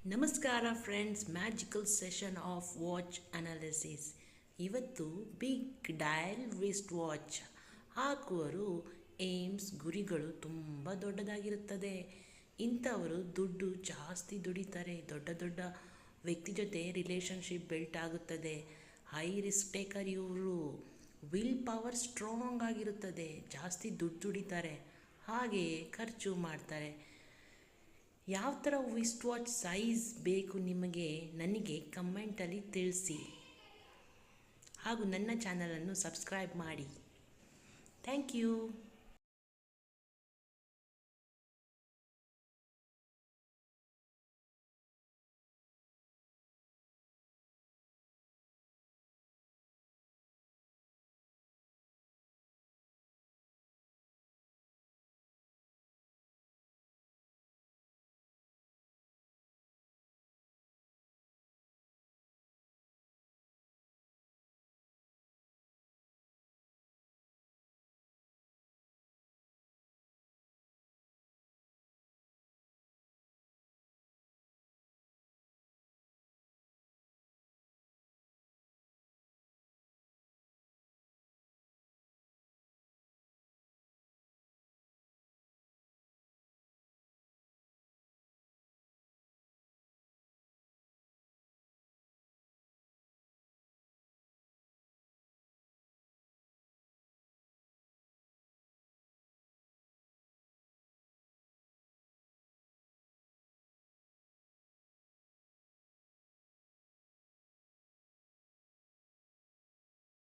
ನಮಸ್ಕಾರ friends, magical session of watch analysis. ಇವತ್ತು big dial wrist watch ಹಾಕುವರು aims ಗುರಿಗಳು ತುಂಬ ದೊಡ್ಡದಾಗಿರುತ್ತದೆ. ಇಂಥವರು ದುಡ್ಡು ಜಾಸ್ತಿ ದುಡಿತಾರೆ. ದೊಡ್ಡ ದೊಡ್ಡ ವ್ಯಕ್ತಿ ಜೊತೆ ರಿಲೇಷನ್ಶಿಪ್ ಬಿಲ್ಟ್ ಆಗುತ್ತದೆ. ಹೈ ರಿಸ್ಕ್ ಟೇಕರ್ ಇವರು. ವಿಲ್ ಪವರ್ ಸ್ಟ್ರಾಂಗ್ ಆಗಿರುತ್ತದೆ. ಜಾಸ್ತಿ ದುಡ್ಡು ದುಡಿತಾರೆ, ಹಾಗೆಯೇ ಖರ್ಚು ಮಾಡ್ತಾರೆ. ಯಾವ ಥರ ರಿಸ್ಟ್ ವಾಚ್ ಸೈಜ್ ಬೇಕು ನಿಮಗೆ ನನಗೆ ಕಮೆಂಟಲ್ಲಿ ತಿಳಿಸಿ, ಹಾಗೂ ನನ್ನ ಚಾನಲನ್ನು ಸಬ್ಸ್ಕ್ರೈಬ್ ಮಾಡಿ. Thank you.